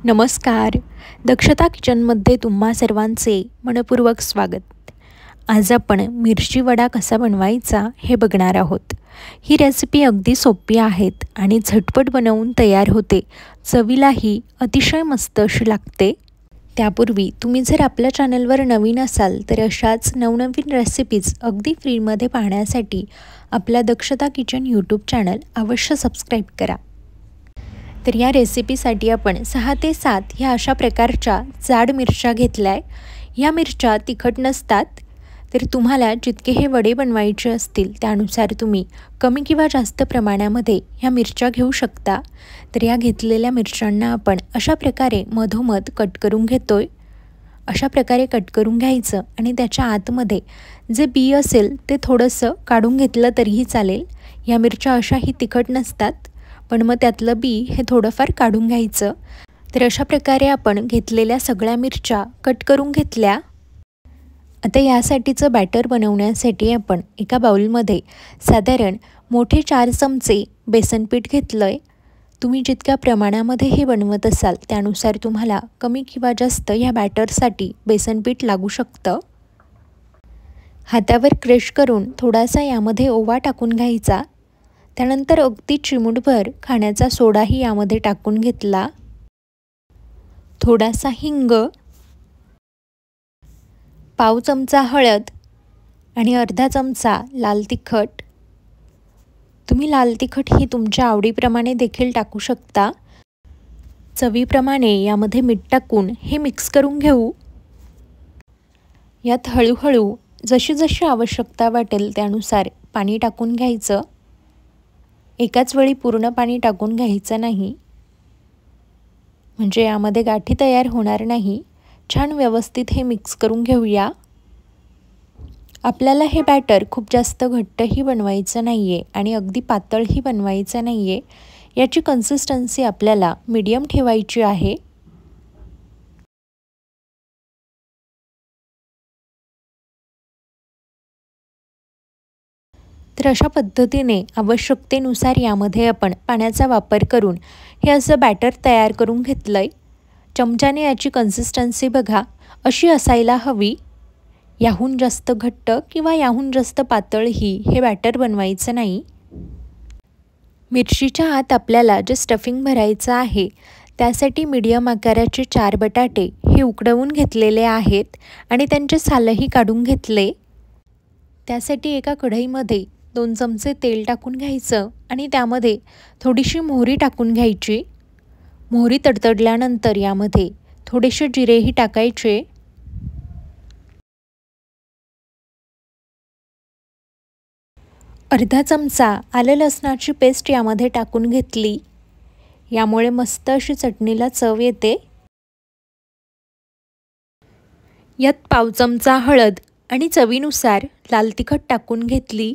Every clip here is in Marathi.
नमस्कार. दक्षता किचनमध्ये तुम्हा सर्वांचे मनपूर्वक स्वागत. आज आपण मिरची वडा कसा बनवायचा हे बघणार आहोत. ही रेसिपी अगदी सोपी आहेत आणि झटपट बनवून तयार होते. चवीलाही अतिशय मस्त अशी लागते. त्यापूर्वी तुम्ही जर आपल्या चॅनलवर नवीन असाल तर अशाच नवनवीन रेसिपीज अगदी फ्रीमध्ये पाहण्यासाठी आपल्या दक्षता किचन यूट्यूब चॅनल अवश्य सबस्क्राईब करा. तर या रेसिपीसाठी आपण 6 ते 7 ह्या अशा प्रकारच्या जाड मिरच्या घेतल्या आहे. ह्या मिरच्या तिखट नसतात, तर तुम्हाला जितके हे वडे बनवायचे असतील त्यानुसार तुम्ही कमी किंवा जास्त प्रमाणामध्ये ह्या मिरच्या घेऊ शकता. तर या घेतलेल्या मिरच्यांना आपण अशा प्रकारे मधोमध कट करून घेतोय. अशा प्रकारे कट करून घ्यायचं आणि त्याच्या आतमध्ये जे बी असेल ते थोडंसं काढून घेतलं तरीही चालेल. या मिरच्या अशाही तिखट नसतात, पण मग त्यातलं बी हे थोडंफार काढून घ्यायचं. तर अशा प्रकारे आपण घेतलेल्या सगळ्या मिरच्या कट करून घेतल्या. आता यासाठीचं बॅटर बनवण्यासाठी आपण एका बाउलमध्ये साधारण मोठे 4 चमचे बेसन पीठ घेतलं आहे. तुम्ही जितक्या प्रमाणामध्ये हे बनवत असाल त्यानुसार तुम्हाला कमी किंवा जास्त ह्या बॅटरसाठी बेसन पीठ लागू शकतं. हातावर क्रश करून थोडासा यामध्ये ओवा टाकून घ्यायचा. त्यानंतर अगदी चिमूटभर खाण्याचा सोडाही यामध्ये टाकून घेतला. थोडासा हिंग, पाव चमचा हळद आणि अर्धा चमचा लाल तिखट. तुम्ही लाल तिखट ही तुमच्या आवडीप्रमाणे देखील टाकू शकता. चवीप्रमाणे यामध्ये मीठ टाकून हे मिक्स करून घेऊ. यात हळूहळू जशी जशी आवश्यकता वाटेल त्यानुसार पाणी टाकून घ्यायचं. एकाच वेळी पूर्ण पाणी टाकून घ्यायचं नाही, म्हणजे यामध्ये गाठी तयार होणार नाही. छान व्यवस्थित हे मिक्स करून घेऊया. आपल्याला हे बॅटर खूप जास्त घट्टही बनवायचं नाही आहे आणि अगदी पातळही बनवायचं नाही आहे. याची कन्सिस्टन्सी आपल्याला मीडियम ठेवायची आहे. तर अशा पद्धतीने आवश्यकतेनुसार यामध्ये आपण पाण्याचा वापर करून हे असं बॅटर तयार करून घेतलं आहे. चमच्याने याची कन्सिस्टन्सी बघा, अशी असायला हवी. याहून जास्त घट्ट किंवा याहून जास्त पातळही हे बॅटर बनवायचं नाही. मिरचीच्या आत आपल्याला जे स्टफिंग भरायचं आहे त्यासाठी मीडियम आकाराचे 4 बटाटे हे उकडवून घेतलेले आहेत आणि त्यांचे सालही काढून घेतले. त्यासाठी एका कढईमध्ये 2 चमचे तेल टाकून घ्यायचं आणि त्यामध्ये थोडीशी मोहरी टाकून घ्यायची. मोहरी तडतडल्यानंतर यामध्ये थोडेसे जिरेही टाकायचे. अर्धा चमचा आलं लसणाची पेस्ट यामध्ये टाकून घेतली. यामुळे मस्त अशी चटणीला चव येते. यात पाव चमचा हळद आणि चवीनुसार लाल तिखट टाकून घेतली.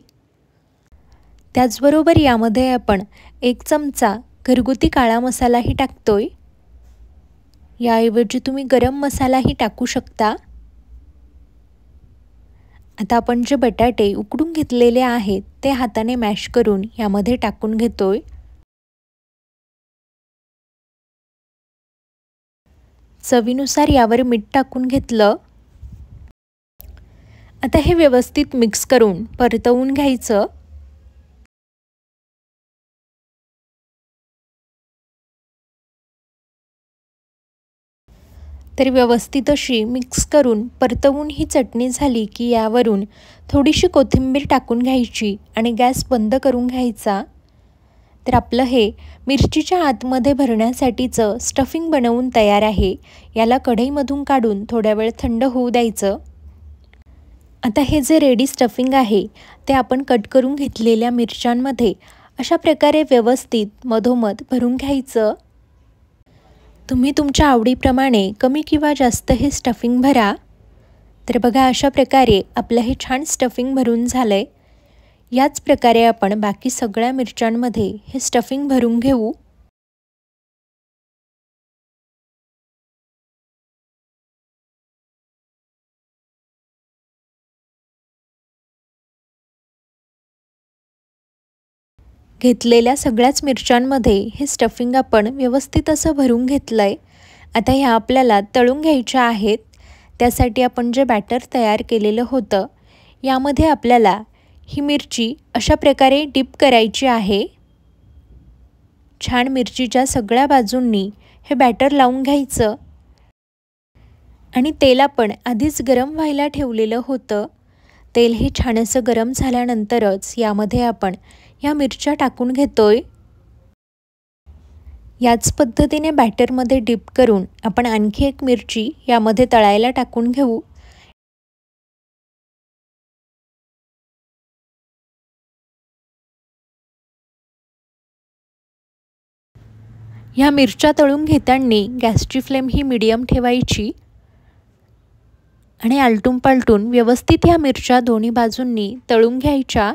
त्याचबरोबर यामध्ये आपण 1 चमचा घरगुती काळा मसालाही टाकतोय. याऐवजी तुम्ही गरम मसालाही टाकू शकता. आता आपण जे बटाटे उकडून घेतलेले आहेत ते हाताने मॅश करून यामध्ये टाकून घेतोय. चवीनुसार यावर मीठ टाकून घेतलं. आता हे व्यवस्थित मिक्स करून परतवून घ्यायचं. तर व्यवस्थित अशी मिक्स करून परतवून ही चटणी झाली की यावरून थोडीशी कोथिंबीर टाकून घ्यायची आणि गॅस बंद करून घ्यायचा. तर आपलं हे मिरचीच्या आतमध्ये भरण्यासाठीचं स्टफिंग बनवून तयार आहे. याला कढईमधून काढून थोड्या वेळ थंड होऊ द्यायचं. आता हे जे रेडी स्टफिंग आहे ते आपण कट करून घेतलेल्या मिरच्यांमध्ये अशा प्रकारे व्यवस्थित मधोमध भरून घ्यायचं. तुम्ही तुमच्या आवडीप्रमाणे कमी किंवा जास्त हे स्टफिंग भरा. तर बघा, अशा प्रकारे आपलं हे छान स्टफिंग भरून झालं आहे. याच प्रकारे आपण बाकी सगळ्या मिरच्यांमध्ये हे स्टफिंग भरून घेऊ. घेतलेल्या सगळ्याच मिरच्यांमध्ये हे स्टफिंग आपण व्यवस्थित असं भरून घेतलं आहे आता ह्या आपल्याला तळून घ्यायच्या आहेत। त्यासाठी आपण जे बॅटर तयार केलेलं होतं यामध्ये आपल्याला ही मिरची अशा प्रकारे डिप करायची आहे। छान मिरचीच्या सगळ्या बाजूंनी हे बॅटर लावून घ्यायचं आणि तेल आपण आधीच गरम व्हायला ठेवलेलं होतं। तेल हे छान असं गरम झाल्यानंतरच यामध्ये आपण ह्या मिरच्या टाकून घेतोय। याच पद्धतीने बॅटरमध्ये डिप करून आपण आणखी एक मिरची यामध्ये तळायला टाकून घेऊ। ह्या मिरच्या तळून घेताना गॅसची फ्लेम ही मीडियम ठेवायची आणि आलटून पालटून व्यवस्थित ह्या मिरच्या दोन्ही बाजूंनी तळून घ्यायच्या।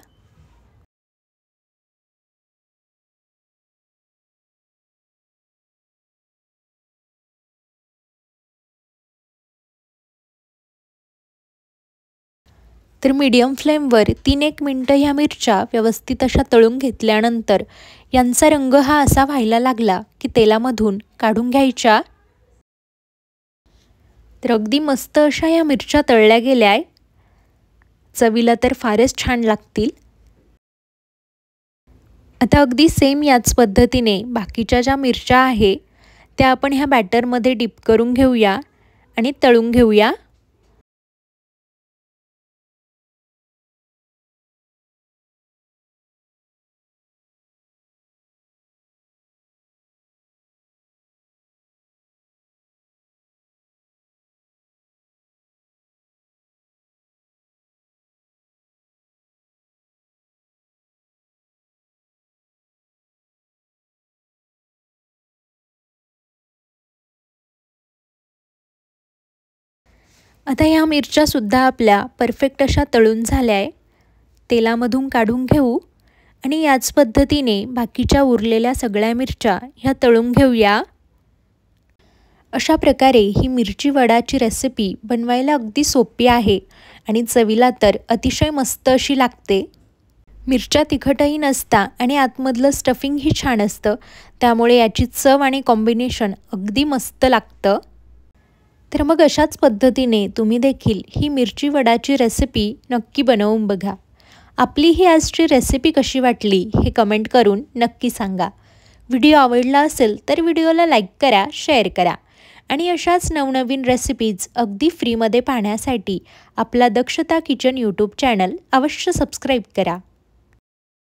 तर मीडियम फ्लेमवर 3-1 मिनिटं ह्या मिरच्या व्यवस्थित अशा तळून घेतल्यानंतर यांचा रंग हा असा व्हायला लागला की तेलामधून काढून घ्यायच्या। तर अगदी मस्त अशा या मिरच्या तळल्या गेल्या आहे। चवीला तर फारच छान लागतील। आता अगदी सेम याच पद्धतीने बाकीच्या ज्या मिरच्या आहे त्या आपण ह्या बॅटरमध्ये डिप करून घेऊया आणि तळून घेऊया। आता ह्या मिरच्या सुद्धा आपल्या परफेक्ट अशा तळून झाल्या आहे। तेलामधून काढून घेऊ आणि याच पद्धतीने बाकीच्या उरलेल्या सगळ्या मिरच्या ह्या तळून घेऊया। अशा प्रकारे ही मिरची वडाची रेसिपी बनवायला अगदी सोपी आहे आणि चवीला तर अतिशय मस्त अशी लागते। मिरच्या तिखटही नसता आणि आतमधलं स्टफिंग ही छान असतं, त्यामुळे याची चव आणि कॉम्बिनेशन अगदी मस्त लागतं। तर मग अशाच पद्धतीने तुम्ही देखील ही मिरची वडाची रेसिपी नक्की बनवून बघा। आपली ही आजची रेसिपी कशी वाटली हे कमेंट करून नक्की सांगा। व्हिडिओ आवडला असेल तर व्हिडिओला लाईक करा, शेअर करा आणि अशाच नवनवीन रेसिपीज अगदी फ्रीमध्ये पाहण्यासाठी आपला दक्षता किचन यूट्यूब चॅनल अवश्य सबस्क्राईब करा।